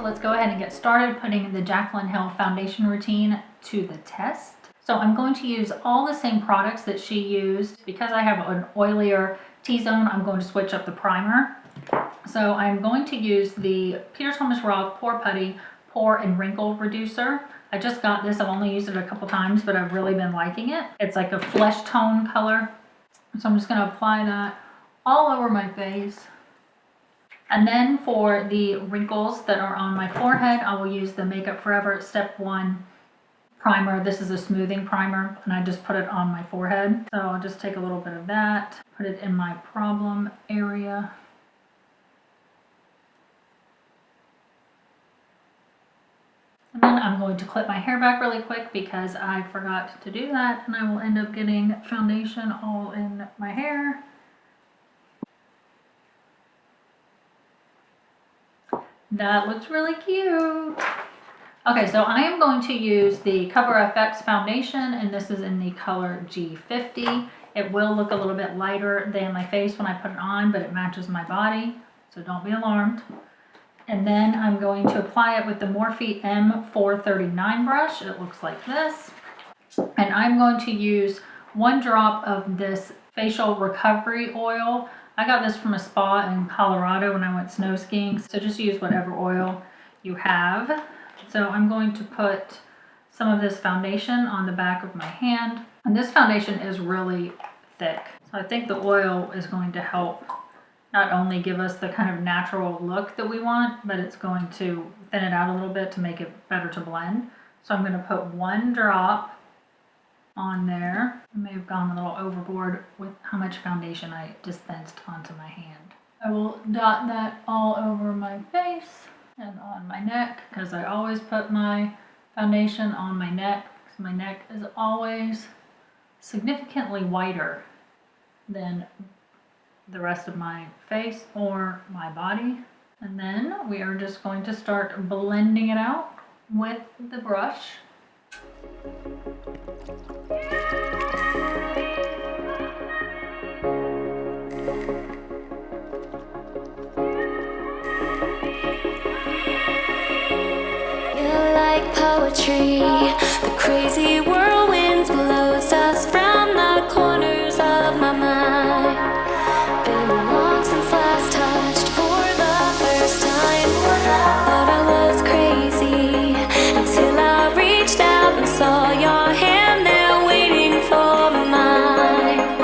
let's go ahead and get started putting the Cate Trunnell foundation routine to the test. So I'm going to use all the same products that she used. Because I have an oilier T-zone, I'm going to switch up the primer. So I'm going to use the Peter Thomas Roth Pore Putty Pore and Wrinkle Reducer. I just got this. I've only used it a couple times, but I've really been liking it. It's like a flesh tone color. So I'm just going to apply that all over my face. And then for the wrinkles that are on my forehead, I will use the Makeup Forever Step 1 primer. This is a smoothing primer, and I just put it on my forehead. So I'll just take a little bit of that, put it in my problem area. And then I'm going to clip my hair back really quick because I forgot to do that, and I will end up getting foundation all in my hair. That looks really cute. Okay, so I am going to use the Cover FX foundation, and this is in the color G50. It will look a little bit lighter than my face when I put it on, but it matches my body, so don't be alarmed. And then I'm going to apply it with the Morphe M439 brush. It looks like this. And I'm going to use 1 drop of this facial recovery oil. I got this from a spa in Colorado when I went snow skiing, so just use whatever oil you have. So I'm going to put some of this foundation on the back of my hand. And this foundation is really thick. So I think the oil is going to help not only give us the kind of natural look that we want, but it's going to thin it out a little bit to make it better to blend. So I'm going to put 1 drop on there. I may have gone a little overboard with how much foundation I dispensed onto my hand. I will dot that all over my face and on my neck, because I always put my foundation on my neck, because my neck is always significantly whiter than the rest of my face or my body. And then we are just going to start blending it out with the brush. You're like poetry, the crazy whirlwinds blows dust from the corners of my mind. Been long since last touched for the first time. Thought I was crazy until I reached out and saw your hand there waiting for mine,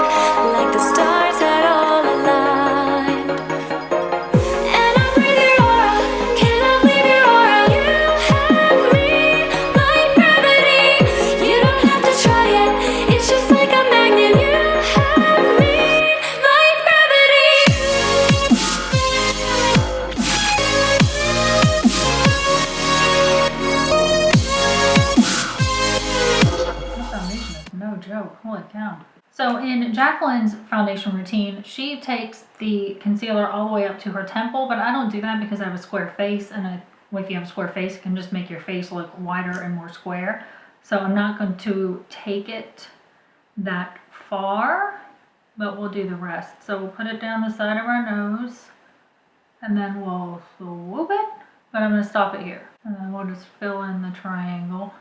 like the stars had all aligned. And I breathe your aura, cannot leave your aura. You have me like gravity. You don't have to try it, it's just like a magnet. You have me like gravity. This foundation is no joke, holy cow. So in Jacqueline's foundation routine, she takes the concealer all the way up to her temple, but I don't do that because I have a square face, and if you have a square face, it can just make your face look wider and more square. So I'm not going to take it that far, but we'll do the rest. So we'll put it down the side of our nose, and then we'll swoop it, but I'm going to stop it here. And then we'll just fill in the triangle.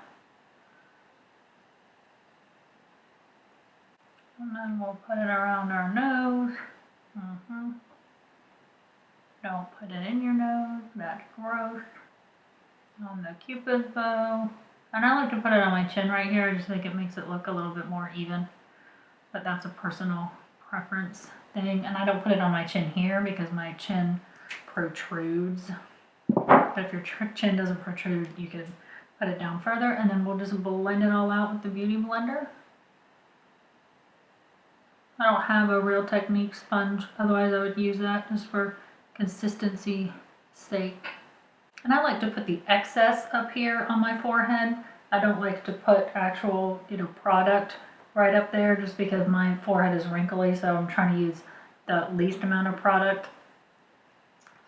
And then we'll put it around our nose. Don't put it in your nose, that's gross. On the Cupid's bow. And I like to put it on my chin right here. I just think it makes it look a little bit more even. But that's a personal preference thing. And I don't put it on my chin here because my chin protrudes. But if your chin doesn't protrude, you can put it down further. And then we'll just blend it all out with the Beauty Blender. I don't have a Real Technique sponge, otherwise I would use that just for consistency sake. And I like to put the excess up here on my forehead. I don't like to put actual, product right up there just because my forehead is wrinkly, so I'm trying to use the least amount of product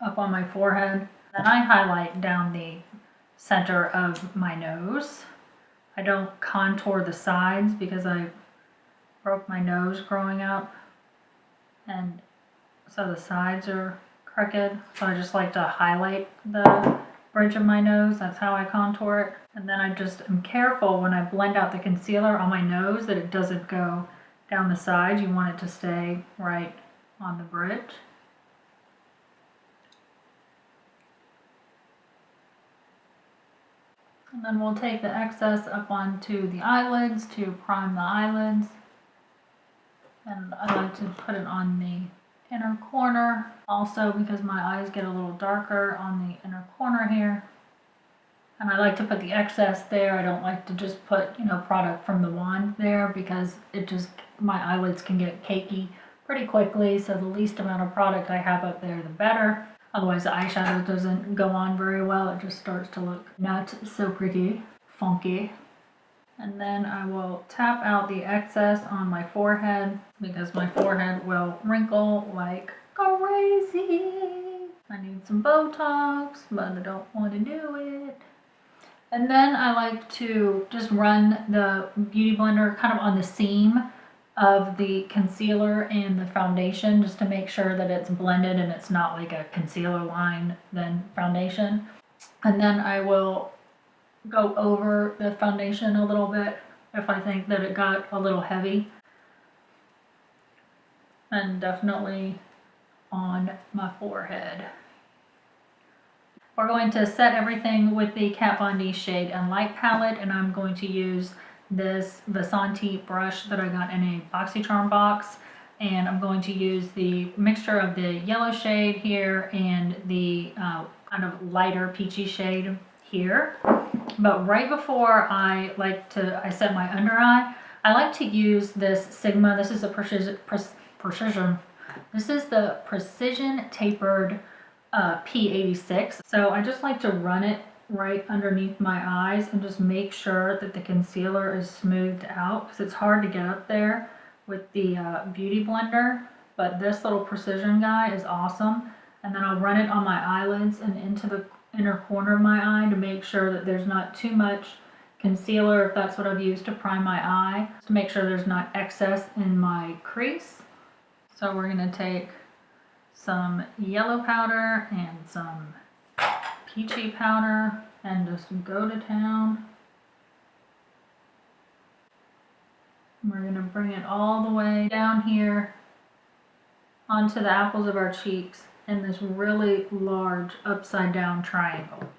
up on my forehead. Then I highlight down the center of my nose. I don't contour the sides because I broke my nose growing up, and so the sides are crooked, so I just like to highlight the bridge of my nose. That's how I contour it. And then I just am careful when I blend out the concealer on my nose that it doesn't go down the side. You want it to stay right on the bridge. And then we'll take the excess up onto the eyelids to prime the eyelids. And I like to put it on the inner corner also because my eyes get a little darker on the inner corner here. And I like to put the excess there. I don't like to just put, product from the wand there because my eyelids can get cakey pretty quickly. So the least amount of product I have up there, the better. Otherwise the eyeshadow doesn't go on very well. It just starts to look not so pretty, funky. And then I will tap out the excess on my forehead because my forehead will wrinkle like crazy. I need some Botox, but I don't want to do it. And then I like to just run the Beauty Blender kind of on the seam of the concealer and the foundation just to make sure that it's blended and it's not like a concealer line then foundation. And then I will go over the foundation a little bit if I think that it got a little heavy. And definitely on my forehead. We're going to set everything with the Kat Von D Shade and Light palette, and I'm going to use this Vasanti brush that I got in a BoxyCharm box, and I'm going to use the mixture of the yellow shade here and the kind of lighter peachy shade here. But right before I set my under eye, I like to use this Sigma. This is a precision. This is the Precision Tapered P86. So I just like to run it right underneath my eyes and just make sure that the concealer is smoothed out because it's hard to get up there with the Beauty Blender. But this little precision guy is awesome. And then I'll run it on my eyelids and into the inner corner of my eye to make sure that there's not too much concealer, if that's what I've used to prime my eye, to make sure there's not excess in my crease. So we're going to take some yellow powder and some peachy powder and just go to town. We're going to bring it all the way down here onto the apples of our cheeks in this really large upside down triangle.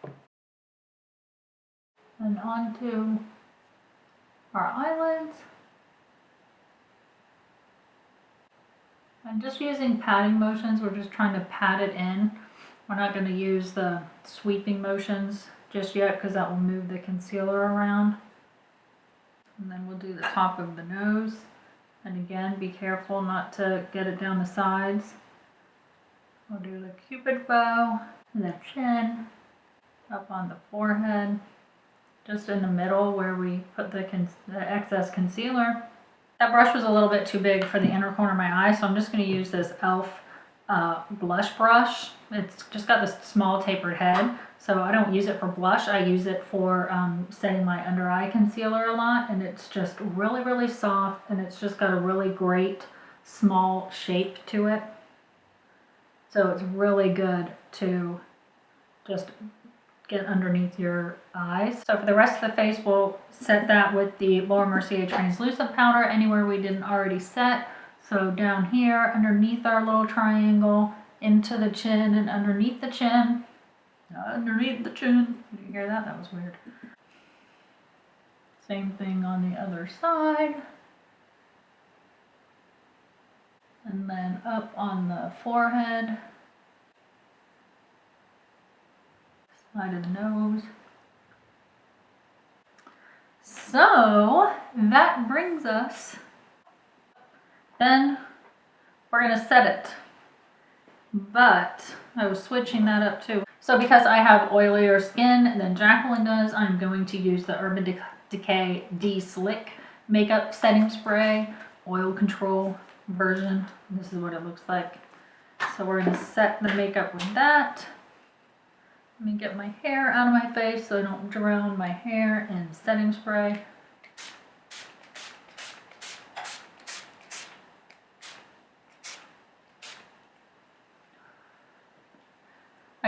And onto our eyelids. I'm just using patting motions. We're just trying to pat it in. We're not going to use the sweeping motions just yet because that will move the concealer around. And then we'll do the top of the nose. And again, be careful not to get it down the sides. We'll do the cupid bow, the chin, up on the forehead, just in the middle where we put the excess concealer. That brush was a little bit too big for the inner corner of my eye, so I'm just going to use this e.l.f. Blush brush. It's just got this small tapered head, so I don't use it for blush. I use it for setting my under eye concealer a lot, and it's just really, really soft, and it's just got a really great small shape to it. So it's really good to just get underneath your eyes. So for the rest of the face, we'll set that with the Laura Mercier translucent powder anywhere we didn't already set. So down here, underneath our little triangle, into the chin and underneath the chin. Underneath the chin. Did you hear that? That was weird. Same thing on the other side. And then up on the forehead. Side of the nose. So that brings us, then we're going to set it, but I was switching that up too. So because I have oilier skin than Jacqueline does, I'm going to use the Urban Decay D-Slick makeup setting spray, oil control version. This is what it looks like. So we're going to set the makeup with that. Let me get my hair out of my face so I don't drown my hair in setting spray.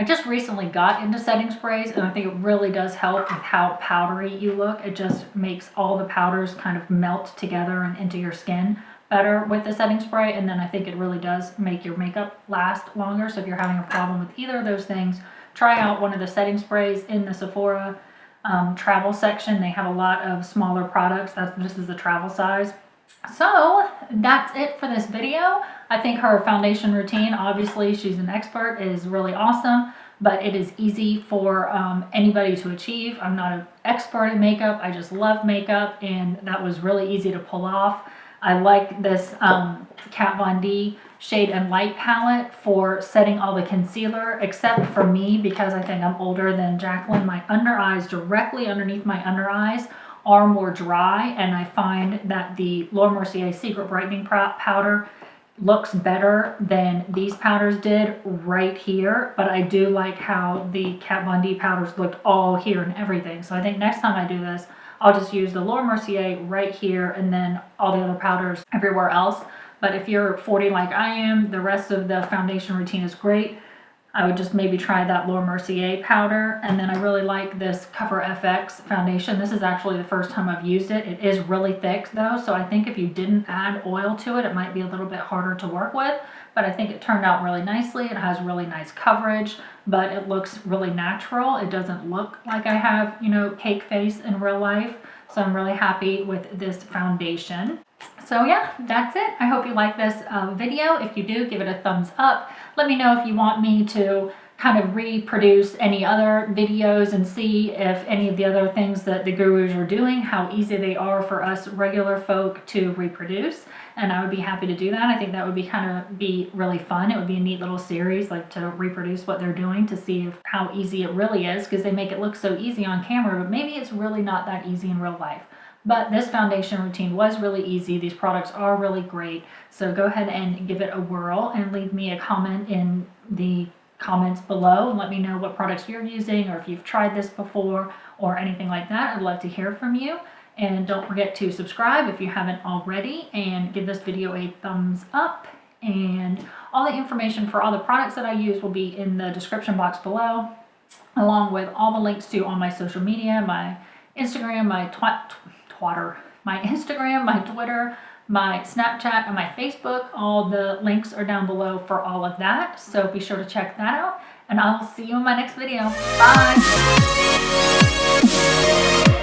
I I just recently got into setting sprays, and I think it really does help with how powdery you look. It just makes all the powders kind of melt together and into your skin better with the setting spray, and then I think it really does make your makeup last longer. So if you're having a problem with either of those things, try out one of the setting sprays in the Sephora travel section. They have a lot of smaller products. This is the travel size. So that's it for this video. I think her foundation routine, obviously she's an expert, is really awesome, but it is easy for anybody to achieve. I'm not an expert in makeup. I just love makeup, and that was really easy to pull off. I like this Kat Von D Shade and Light palette for setting all the concealer, except for me, because I think I'm older than Jacqueline. My under eyes, directly underneath my under eyes, are more dry, and I find that the Laura Mercier Secret Brightening Powder looks better than these powders did right here, but I do like how the Kat Von D powders looked all here and everything. So I think next time I do this, I'll just use the Laura Mercier right here and then all the other powders everywhere else. But if you're 40 like I am, the rest of the foundation routine is great. I would just maybe try that Laura Mercier powder. And then I really like this Cover FX foundation. This is actually the first time I've used it. It is really thick though, so I think if you didn't add oil to it, it might be a little bit harder to work with. But I think it turned out really nicely. It has really nice coverage, but it looks really natural. It doesn't look like I have, you know, cake face in real life. So I'm really happy with this foundation. So yeah, that's it. I hope you like this video. If you do, give it a thumbs up. Let me know if you want me to kind of reproduce any other videos and see if any of the other things that the gurus are doing, how easy they are for us regular folk to reproduce. And I would be happy to do that. I think that would be really fun. It would be a neat little series, like to reproduce what they're doing to see how easy it really is, because they make it look so easy on camera, but maybe it's really not that easy in real life. But this foundation routine was really easy. These products are really great. So go ahead and give it a whirl and leave me a comment in the comments below and let me know what products you're using, or if you've tried this before or anything like that. I'd love to hear from you. And don't forget to subscribe if you haven't already, and give this video a thumbs up. And all the information for all the products that I use will be in the description box below, along with all the links to all my social media, my Instagram, my Instagram, my Twitter, my Snapchat, and my Facebook. All the links are down below for all of that. So be sure to check that out, and I will see you in my next video. Bye!